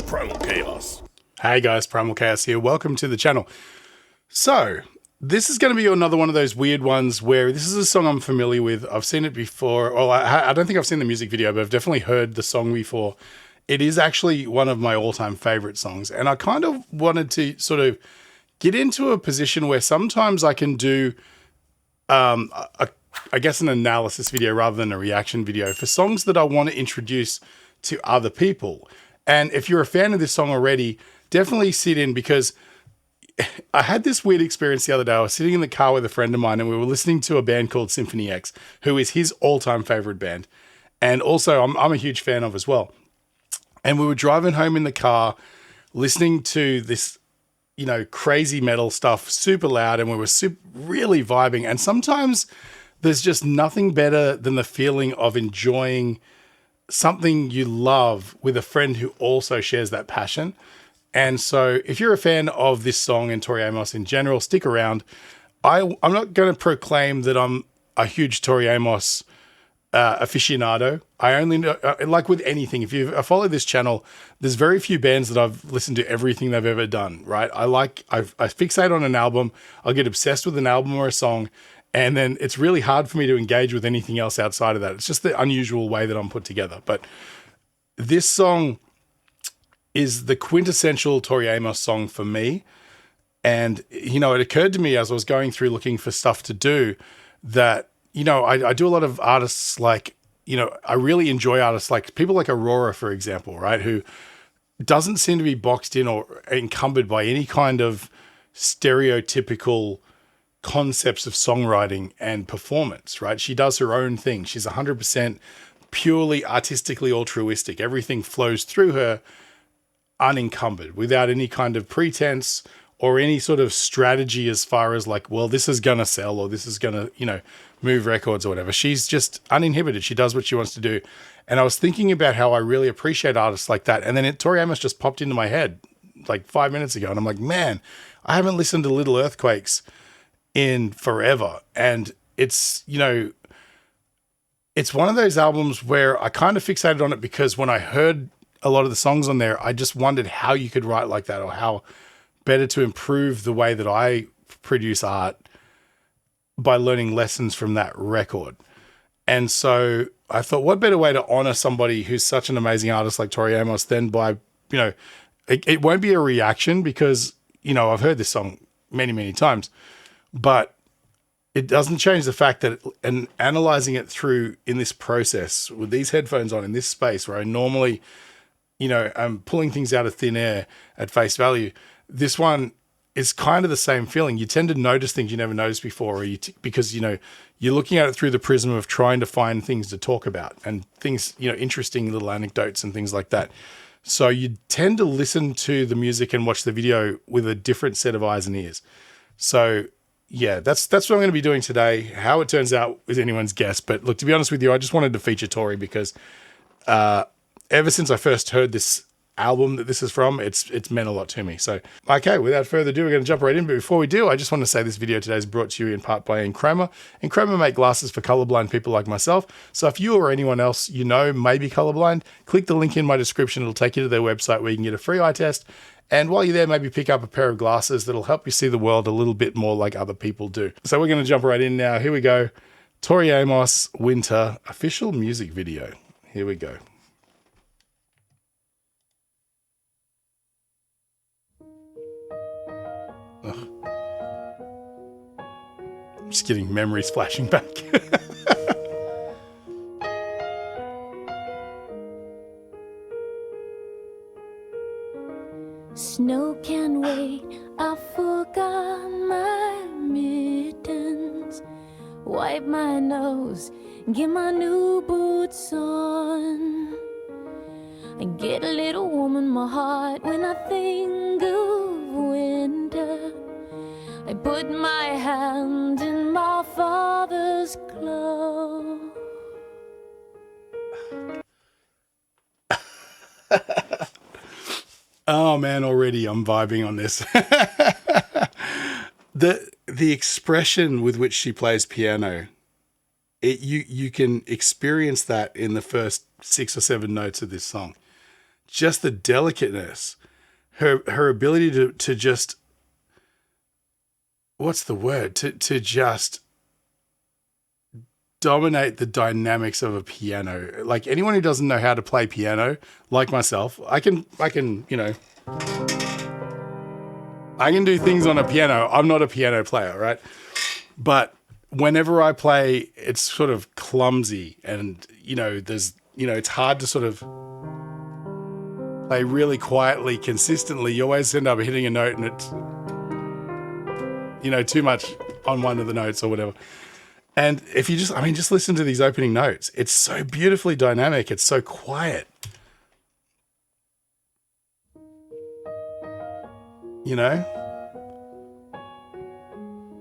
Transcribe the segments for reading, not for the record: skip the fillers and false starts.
PrymalChaos. Hey guys, PrymalChaos here. Welcome to the channel. So, this is going to be another one of those weird ones where this is a song I'm familiar with. I've seen it before. Well, I don't think I've seen the music video, but I've definitely heard the song before. It is actually one of my all-time favorite songs. And I kind of wanted to sort of get into a position where sometimes I can do, I guess, an analysis video rather than a reaction video for songs that I want to introduce to other people. And if you're a fan of this song already, definitely sit in, because I had this weird experience the other day. I was sitting in the car with a friend of mine and we were listening to a band called Symphony X, who is his all-time favorite band. And also I'm a huge fan of as well. And we were driving home in the car listening to this, you know, crazy metal stuff, super loud, and we were really vibing. And sometimes there's just nothing better than the feeling of enjoying something you love with a friend who also shares that passion. And so if you're a fan of this song and Tori Amos in general, stick around. I'm not going to proclaim that I'm a huge Tori Amos aficionado. I only know, like with anything, if you follow this channel, there's very few bands that I've listened to everything they've ever done, right? I fixate on an album, I'll get obsessed with an album or a song, and then it's really hard for me to engage with anything else outside of that. It's just the unusual way that I'm put together. But this song is the quintessential Tori Amos song for me. And, you know, it occurred to me as I was going through looking for stuff to do that, you know, I do a lot of artists like, you know, I really enjoy artists like people like Aurora, for example, right? Who doesn't seem to be boxed in or encumbered by any kind of stereotypical concepts of songwriting and performance, right? She does her own thing. She's 100% purely artistically altruistic. Everything flows through her unencumbered, without any kind of pretense or any sort of strategy as far as like, well, this is going to sell or this is going to, you know, move records or whatever. She's just uninhibited. She does what she wants to do. And I was thinking about how I really appreciate artists like that. And then Tori Amos just popped into my head like 5 minutes ago. And I'm like, man, I haven't listened to Little Earthquakes in forever. And it's, you know, it's one of those albums where I kind of fixated on it because when I heard a lot of the songs on there, I just wondered how you could write like that, or how better to improve the way that I produce art by learning lessons from that record. And so I thought, what better way to honor somebody who's such an amazing artist like Tori Amos than by, you know, it won't be a reaction because, you know, I've heard this song many, many times, but it doesn't change the fact that, and analyzing it through in this process with these headphones on in this space where I normally, you know, I'm pulling things out of thin air at face value. This one is kind of the same feeling. You tend to notice things you never noticed before, or because, you know, you're looking at it through the prism of trying to find things to talk about and things, you know, interesting little anecdotes and things like that. So you tend to listen to the music and watch the video with a different set of eyes and ears. So yeah, that's what I'm going to be doing today. How it turns out is anyone's guess. But look, to be honest with you, I just wanted to feature Tori because ever since I first heard this album that this is from, it's meant a lot to me. So, okay, without further ado, we're going to jump right in. But before we do, I just want to say this video today is brought to you in part by Enchroma. Enchroma make glasses for colorblind people like myself. So if you or anyone else you know may be colorblind, click the link in my description. It'll take you to their website where you can get a free eye test. And while you're there, maybe pick up a pair of glasses that'll help you see the world a little bit more like other people do. So we're going to jump right in now. Here we go. Tori Amos Winter official music video. Here we go. Ugh. I'm just getting memories flashing back. Snow can wait, I forgot my mittens. Wipe my nose, get my new boots on. I get a little warm in my heart when I think of winter. I put my hand in my father's glove. Oh man, already I'm vibing on this. The expression with which she plays piano, you can experience that in the first 6 or 7 notes of this song. just the delicateness, her ability to just, what's the word? To just dominate the dynamics of a piano. Like anyone who doesn't know how to play piano, like myself, I can, you know, I can do things on a piano. I'm not a piano player, right? But whenever I play, it's sort of clumsy and, you know, it's hard to sort of play really quietly, consistently. You always end up hitting a note and it's, you know, too much on one of the notes or whatever. And if you just listen to these opening notes, it's so beautifully dynamic. It's so quiet. You know?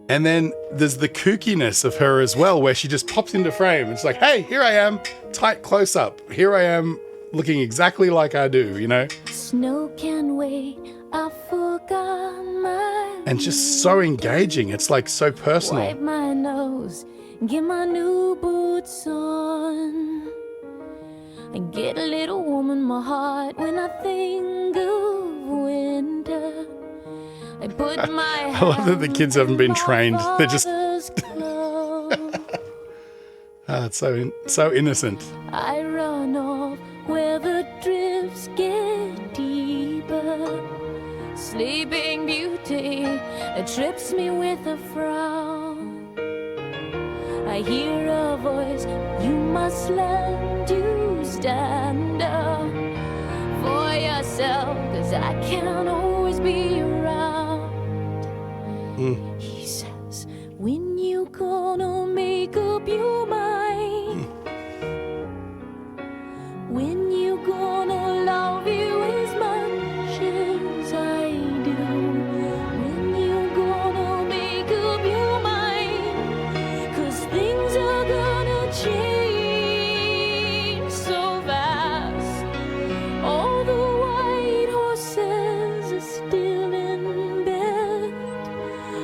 And then there's the kookiness of her as well, where she just pops into frame. It's like, hey, here I am, tight close up. Here I am, looking exactly like I do, you know? Snow can wait, I forgot my And just so engaging. It's like so personal. wipe my nose, get my new boots on. I get a little warm in my heart when I think of winter. I put my I love that the kids haven't been trained. They're just it's so innocent. I run off where the drifts get deeper. Sleeping Beauty trips me with a frown. I hear a voice, you must learn to stand up for yourself, 'cause I can't always be around. He says, when you gonna make up your mind? When you gonna love you as much as I do? When you gonna make up your mind? 'Cause things are gonna change so fast. All the white horses are still in bed.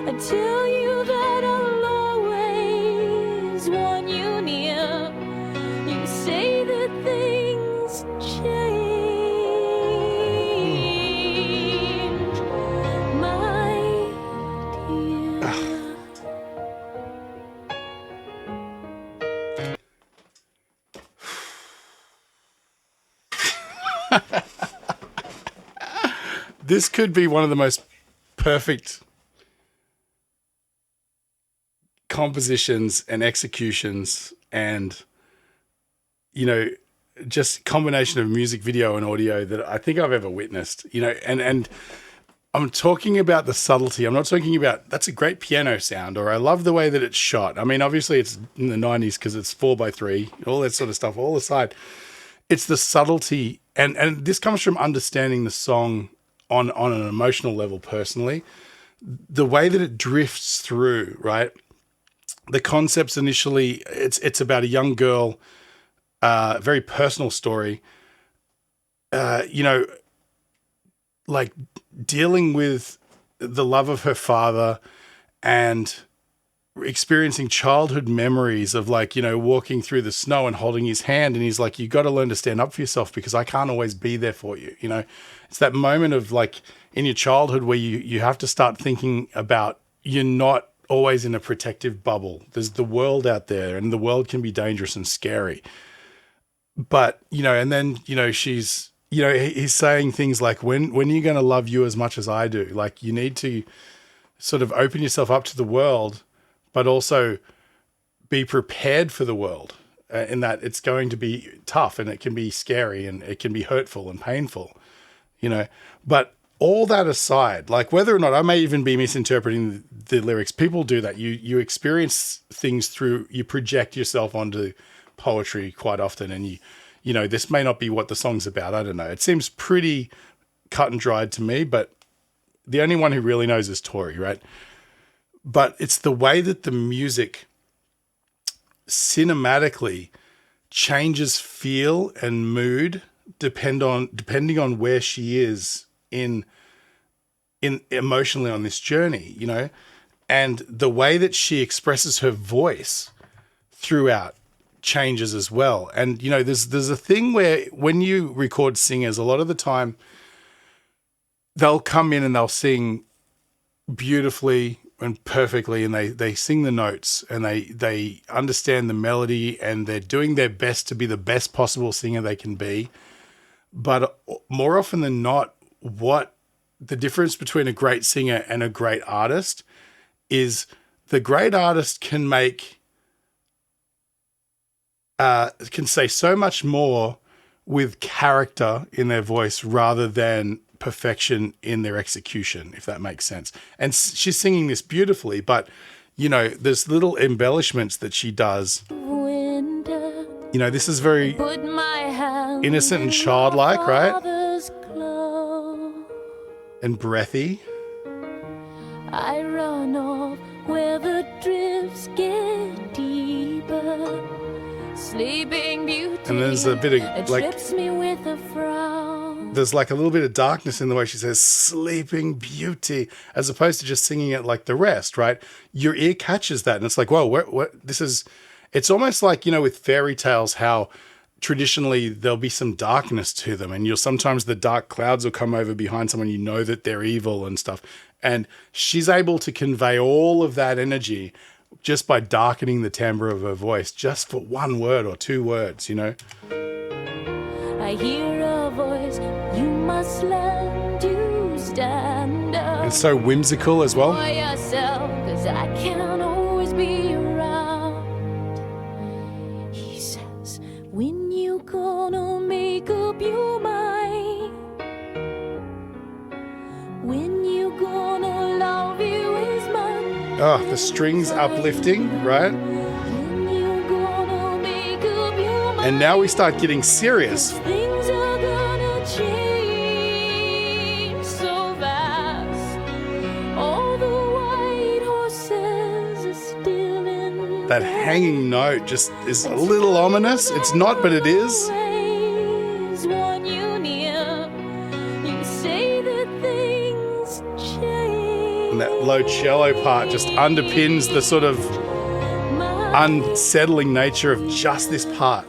I tell you that I'll always want you near. You say that things change, my dear. This could be one of the most perfect compositions and executions and, you know, just combination of music, video and audio that I think I've ever witnessed, you know, and I'm talking about the subtlety. I'm not talking about, that's a great piano sound, or I love the way that it's shot. I mean, obviously it's in the 90s because it's 4:3, all that sort of stuff, all aside. It's the subtlety. And this comes from understanding the song on an emotional level personally. The way that it drifts through, right? The concepts initially, it's about a young girl, very personal story, you know, like dealing with the love of her father and experiencing childhood memories of, like, you know, walking through the snow and holding his hand. And he's like, you got to learn to stand up for yourself because I can't always be there for you. You know, it's that moment of, like, in your childhood where you have to start thinking about, you're not always in a protective bubble. There's the world out there and the world can be dangerous and scary. But, you know, and then, you know, she's, you know, he's saying things like, when are you going to love you as much as I do? Like, you need to sort of open yourself up to the world, but also be prepared for the world, in that it's going to be tough and it can be scary and it can be hurtful and painful, you know. But all that aside, like, whether or not I may even be misinterpreting the lyrics, people do that. You experience things through, you project yourself onto poetry quite often, and you know, this may not be what the song's about. I don't know. It seems pretty cut and dried to me, but the only one who really knows is Tori, right? But it's the way that the music cinematically changes feel and mood depending on where she is in emotionally on this journey, you know, and the way that she expresses her voice throughout changes as well. And, you know, there's a thing where when you record singers, a lot of the time they'll come in and they'll sing beautifully and perfectly, and they sing the notes, and they understand the melody, and they're doing their best to be the best possible singer they can be. But more often than not, what the difference between a great singer and a great artist is the great artist can say so much more with character in their voice rather than perfection in their execution, if that makes sense. And she's singing this beautifully, but, you know, there's little embellishments that she does. Winter, You know, this is very put my hand innocent and in childlike, my right? father's glove. And breathy. I run off where the drifts get deeper. Sleeping Beauty. And there's a bit of, like, trips me with a frown. there's like a little bit of darkness in the way she says Sleeping Beauty, as opposed to just singing it like the rest, right? Your ear catches that, and it's like, whoa, what this is. It's almost like, you know, with fairy tales, how traditionally there'll be some darkness to them, and sometimes the dark clouds will come over behind someone, you know that they're evil and stuff. And she's able to convey all of that energy just by darkening the timbre of her voice, just for one word or two words, you know? I hear a voice, you must learn to stand up. It's so whimsical as well. For yourself, 'cause I can't always be around. He says, when you gonna make up your mind? When you gonna love you is mine? Oh, the strings uplifting, right? When you gonna make up your mind? And now we start getting serious. Things are gonna change so fast. All the white horses are still in That hanging note just is a little ominous. It's not, but it is. ways. Want you near. You say that things change. And that low cello part just underpins the sort of unsettling nature of just this part.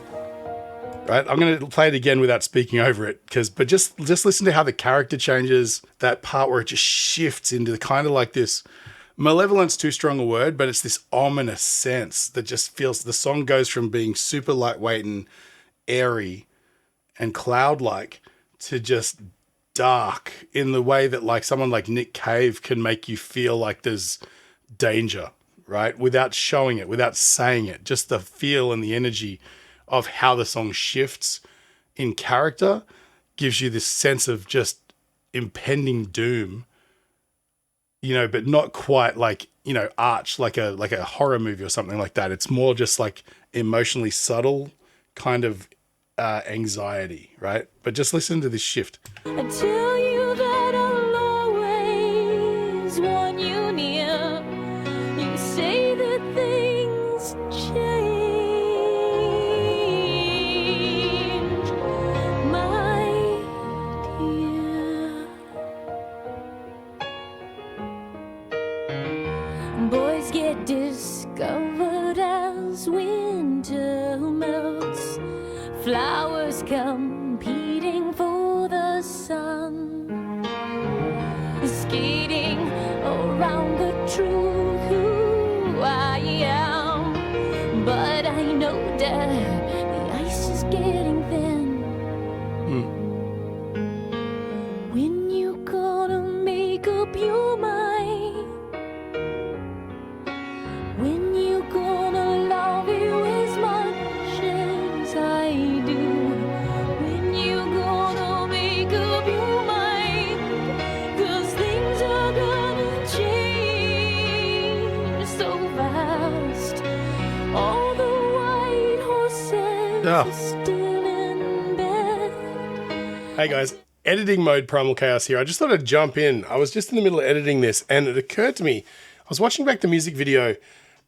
Right? I'm going to play it again without speaking over it, but just listen to how the character changes, that part where it just shifts into the kind of like this, malevolent's too strong a word, but it's this ominous sense that just feels, the song goes from being super lightweight and airy and cloud-like to just dark in the way that like someone like Nick Cave can make you feel like there's danger, right? Without showing it, without saying it, just the feel and the energy of how the song shifts in character gives you this sense of just impending doom, you know, but not quite like, you know, arch, like a horror movie or something like that. It's more just like emotionally subtle kind of anxiety, right? But just listen to this shift. I tell you that I'll always want you near. You say that things change, my dear. Boys get discovered as winter melts. Flowers competing for the sun, skating around the truth who I am. But I know that the ice is getting thin. When you gonna make up your mind? When you gonna love you as much as I do? When you gonna make up your mind? 'Cause things are gonna change so fast. All the white horses are still in bed. Hey guys, editing mode PrymalChaos here. I just thought I'd jump in. I was just in the middle of editing this and it occurred to me, I was watching back the music video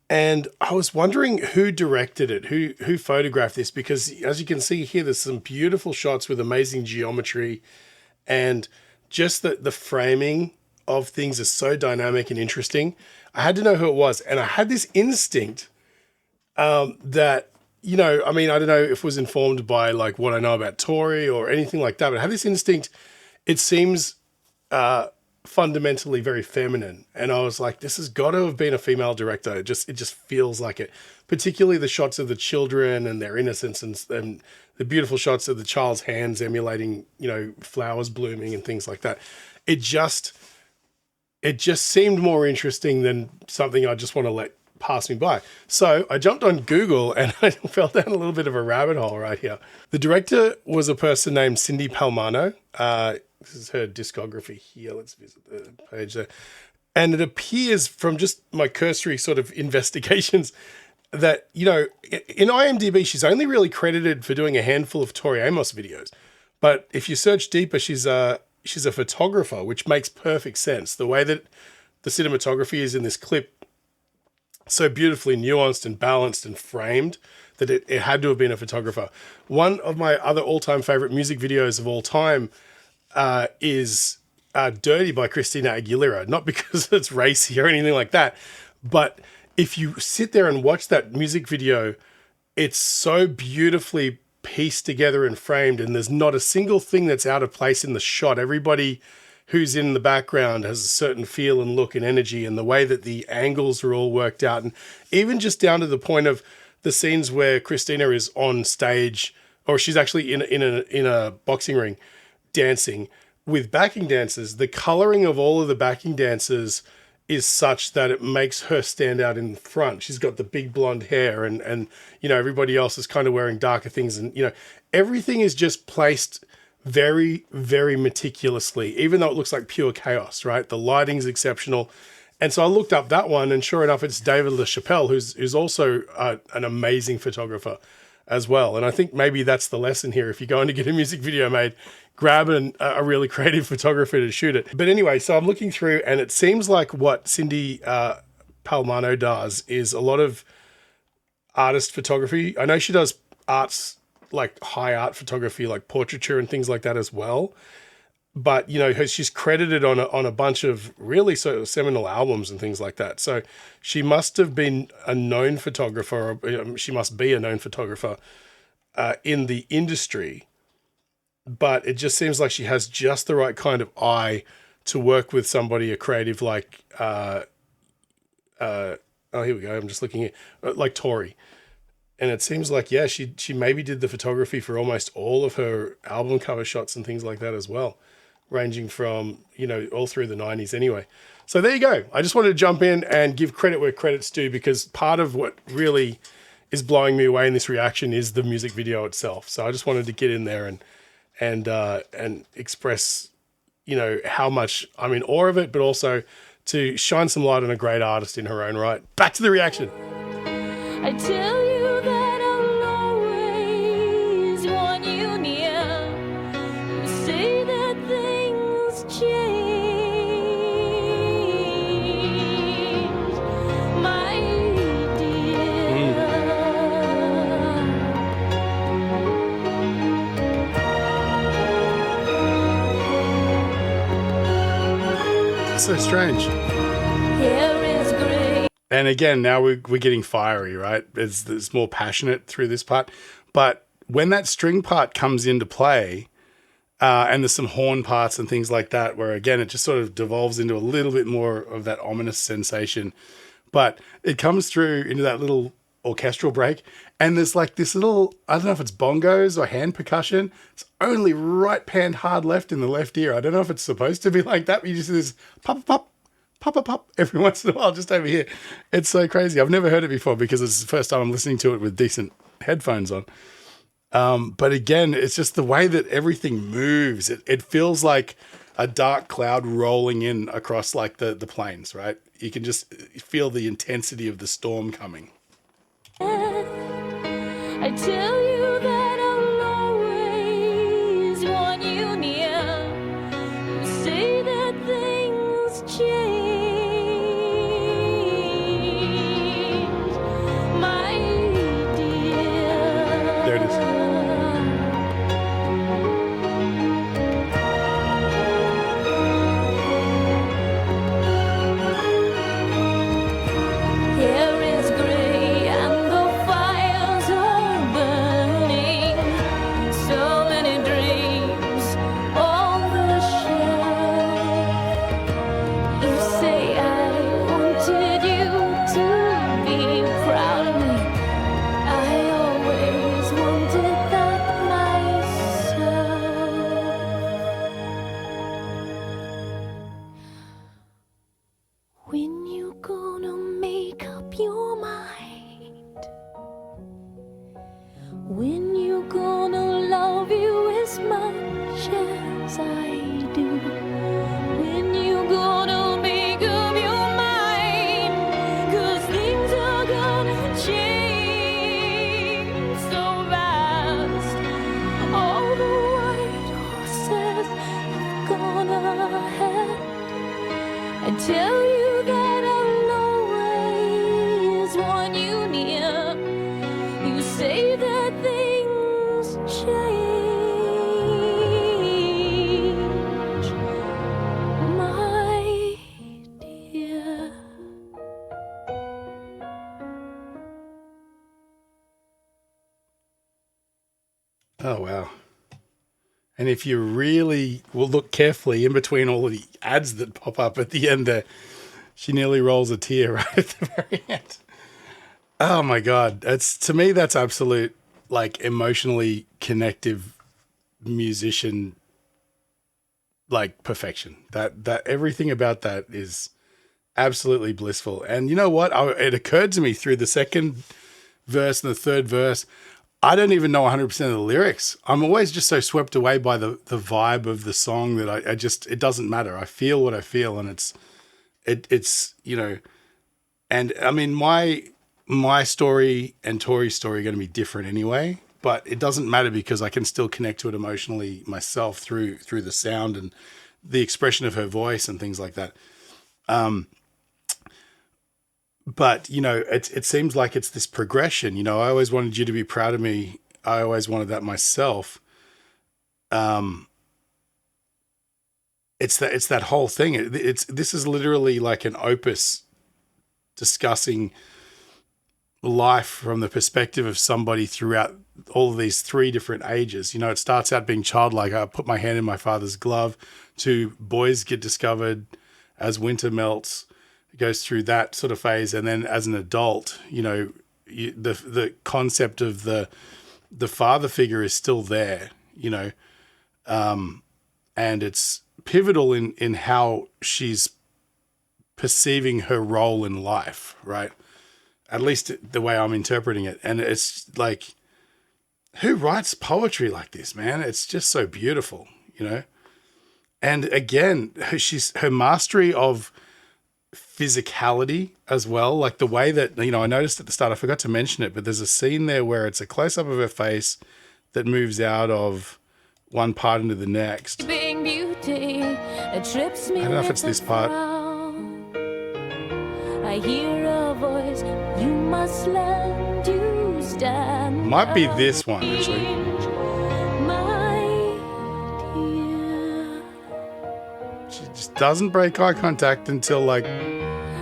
and I was wondering who directed it, who photographed this, because as you can see here, there's some beautiful shots with amazing geometry and just the framing of things is so dynamic and interesting. I had to know who it was, and I had this instinct that, you know, I mean, I don't know if it was informed by like what I know about Tori or anything like that, but I had this instinct. It seems fundamentally very feminine, and I was like, this has got to have been a female director. It just feels like it. Particularly the shots of the children and their innocence, and the beautiful shots of the child's hands emulating, you know, flowers blooming and things like that. It just seemed more interesting than something I just want to let pass me by. So I jumped on Google and I fell down a little bit of a rabbit hole right here. The director was a person named Cindy Palmano. This is her discography here. Let's visit the page there. And it appears from just my cursory sort of investigations that, you know, in IMDb, she's only really credited for doing a handful of Tori Amos videos. But if you search deeper, she's a photographer, which makes perfect sense. The way that the cinematography is in this clip, so beautifully nuanced and balanced and framed, that it had to have been a photographer. One of my other all-time favorite music videos of all time is Dirty by Christina Aguilera. Not because it's racy or anything like that, but if you sit there and watch that music video, it's so beautifully pieced together and framed, and there's not a single thing that's out of place in the shot. Everybody who's in the background has a certain feel and look and energy, and the way that the angles are all worked out, and even just down to the point of the scenes where Christina is on stage, or she's actually in a boxing ring dancing with backing dancers. The coloring of all of the backing dancers is such that it makes her stand out in front. She's got the big blonde hair, and you know, everybody else is kind of wearing darker things, and you know, everything is just placed very, very meticulously, even though it looks like pure chaos, right? The lighting's exceptional. And so I looked up that one, and sure enough, it's David LaChapelle, who's also an amazing photographer as well. And I think maybe that's the lesson here. If you're going to get a music video made, grab a really creative photographer to shoot it. But anyway, so I'm looking through, and it seems like what Cindy Palmano does is a lot of artist photography. I know she does arts, like high art photography, like portraiture and things like that as well. But, you know, she's credited on a bunch of really sort of seminal albums and things like that. So she must have been a known photographer, or she must be a known photographer in the industry. But it just seems like she has just the right kind of eye to work with somebody, a creative like, oh, here we go. I'm just looking at like Tori. And it seems like, yeah, she maybe did the photography for almost all of her album cover shots and things like that as well, ranging from, you know, all through the 90s anyway. So there you go. I just wanted to jump in and give credit where credit's due, because part of what really is blowing me away in this reaction is the music video itself. So I just wanted to get in there and express, you know, how much I'm in awe of it, but also to shine some light on a great artist in her own right. Back to the reaction. I tell you that I'll always want you near. You say that things change, my dear. So strange. Here is great. And again, now we're getting fiery, right? It's more passionate through this part. But when that string part comes into play, and there's some horn parts and things like that, where again, it just sort of devolves into a little bit more of that ominous sensation. But it comes through into that little orchestral break, and there's like this little, I don't know if it's bongos or hand percussion. It's only right panned hard left in the left ear. I don't know if it's supposed to be like that, but you just hear this pop, pop, pop, pop, pop every once in a while just over here. It's so crazy. I've never heard it before because it's the first time I'm listening to it with decent headphones on. But again, it's just the way that everything moves. It feels like a dark cloud rolling in across like the plains, right? You can just feel the intensity of the storm coming. I tell you that I'll always want you near. You say that things change, my dear. There it is. Here is gray and the fires are yes I do. When you gonna make up your mind? 'Cause things are gonna change so fast. All the white horses have gone ahead and tell you that I'll always want you near. You say that things change, my dear. Oh, wow. And if you really will look carefully in between all of the ads that pop up at the end there, she nearly rolls a tear right at the very end. Oh my God. To me, that's absolute, like, emotionally connective musician, like, perfection. That everything about that is absolutely blissful. And you know what? It occurred to me through the second verse and the third verse, I don't even know 100% of the lyrics. I'm always just so swept away by the vibe of the song that I just, it doesn't matter. I feel what I feel, and it's, you know, and I mean, my story and Tori's story are going to be different anyway, but it doesn't matter because I can still connect to it emotionally myself through the sound and the expression of her voice and things like that. But, you know, it seems like it's this progression. You know, I always wanted you to be proud of me. I always wanted that myself. It's that whole thing. This is literally like an opus discussing life from the perspective of somebody throughout all of these three different ages. You know, it starts out being childlike. I put my hand in my father's glove, to boys get discovered as winter melts. Goes through that sort of phase, and then as an adult, you know, the concept of the father figure is still there, you know, and it's pivotal in how she's perceiving her role in life, right? At least the way I'm interpreting it. And it's like, who writes poetry like this, man? It's just so beautiful, you know. And again, her mastery of physicality as well, like the way that, you know, I noticed at the start, I forgot to mention it, but there's a scene there where it's a close-up of her face that moves out of one part into the next. Beauty, trips me. I don't know if it's this part. I hear a voice, you must learn to stand. Might be this one, actually. My dear. She just doesn't break eye contact until, like,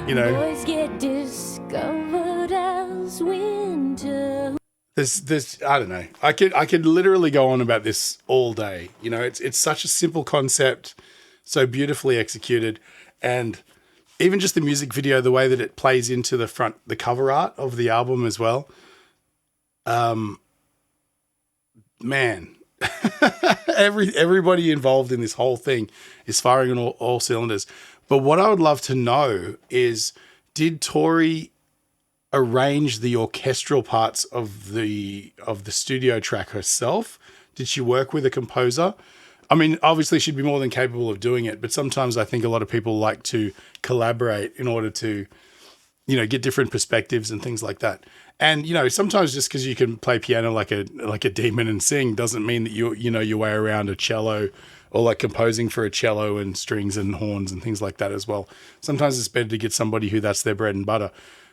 you know. Boys get discovered as winter. This I don't know. I could literally go on about this all day. You know, it's such a simple concept, so beautifully executed, and even just the music video, the way that it plays into the cover art of the album as well. Man, everybody involved in this whole thing is firing on all cylinders. But what I would love to know is, did Tori arrange the orchestral parts of the studio track herself? Did she work with a composer? I mean, obviously she'd be more than capable of doing it, but sometimes I think a lot of people like to collaborate in order to, you know, get different perspectives and things like that. And, you know, sometimes just because you can play piano like a demon and sing doesn't mean that you know your way around a cello, or like composing for a cello and strings and horns and things like that as well. Sometimes it's better to get somebody who that's their bread and butter.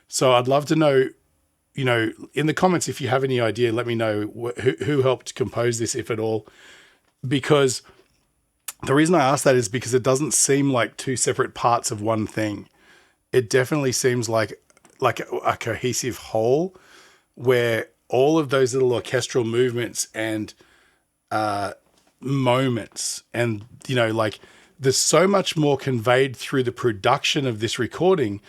So I'd love to know, you know, in the comments, if you have any idea, let me know who helped compose this, if at all. Because the reason I ask that is because it doesn't seem like two separate parts of one thing. It definitely seems like a cohesive whole, where all of those little orchestral movements and moments, and, you know, like, there's so much more conveyed through the production of this recording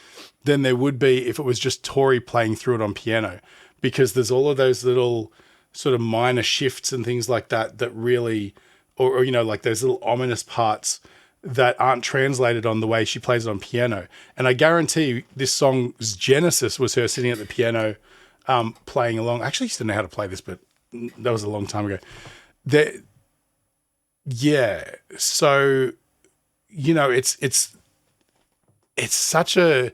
than there would be if it was just Tori playing through it on piano, because there's all of those little sort of minor shifts and things like that really, or you know, like those little ominous parts that aren't translated on the way she plays it on piano. And I guarantee this song's genesis was her sitting at the piano, playing along. I actually used to know how to play this, but that was a long time ago. Yeah. So, it's such a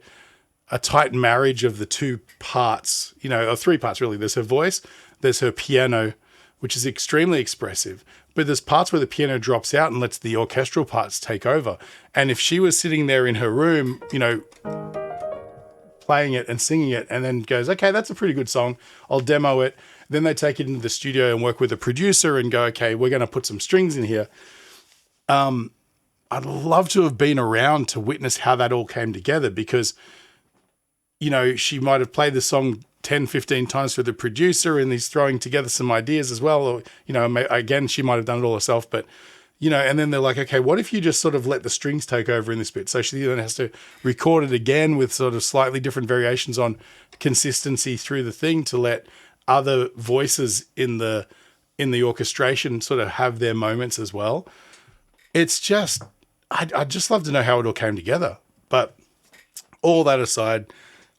tight marriage of the two parts, or three parts really. There's her voice, there's her piano, which is extremely expressive, but there's parts where the piano drops out and lets the orchestral parts take over. And if she was sitting there in her room, playing it and singing it, and then goes, okay, that's a pretty good song, I'll demo it. Then they take it into the studio and work with a producer and go, okay, we're going to put some strings in here. I'd love to have been around to witness how that all came together, because, she might have played the song 10, 15 times for the producer and he's throwing together some ideas as well. Or, again, she might have done it all herself, but, and then they're like, okay, what if you just sort of let the strings take over in this bit? So she then has to record it again with sort of slightly different variations on consistency through the thing to let other voices in the orchestration sort of have their moments as well. It's just, I'd just love to know how it all came together. But all that aside,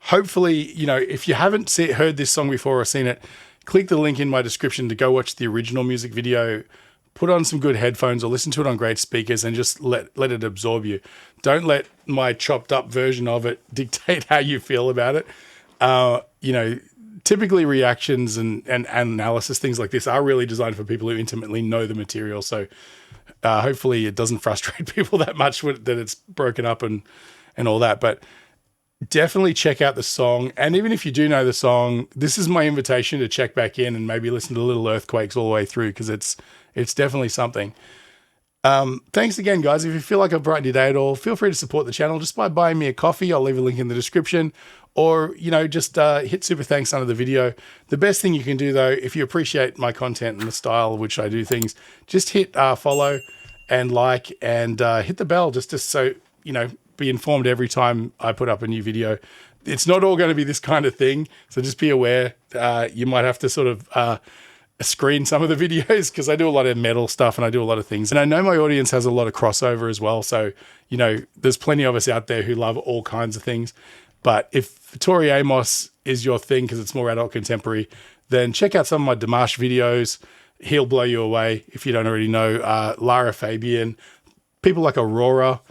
hopefully, if you haven't heard this song before or seen it, click the link in my description to go watch the original music video, put on some good headphones or listen to it on great speakers and just let it absorb you. Don't let my chopped up version of it dictate how you feel about it. Typically reactions and analysis, things like this, are really designed for people who intimately know the material. So hopefully it doesn't frustrate people that much that it's broken up and all that. But definitely check out the song. And even if you do know the song, this is my invitation to check back in and maybe listen to Little Earthquakes all the way through, because it's definitely something. Thanks again, guys. If you feel like I've brightened your day at all, feel free to support the channel just by buying me a coffee. I'll leave a link in the description, or, just hit super thanks under the video. The best thing you can do, though, if you appreciate my content and the style of which I do things, just hit follow and like and hit the bell just so, be informed every time I put up a new video. It's not all going to be this kind of thing, so just be aware. You might have to sort of screen some of the videos, because I do a lot of metal stuff and I do a lot of things. And I know my audience has a lot of crossover as well. So, there's plenty of us out there who love all kinds of things. But if Tori Amos is your thing because it's more adult contemporary, then check out some of my Dimash videos. He'll blow you away if you don't already know. Lara Fabian, people like Aurora,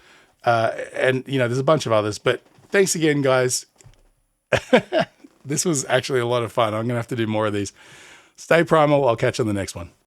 and, there's a bunch of others. But thanks again, guys. This was actually a lot of fun. I'm going to have to do more of these. Stay primal. I'll catch you on the next one.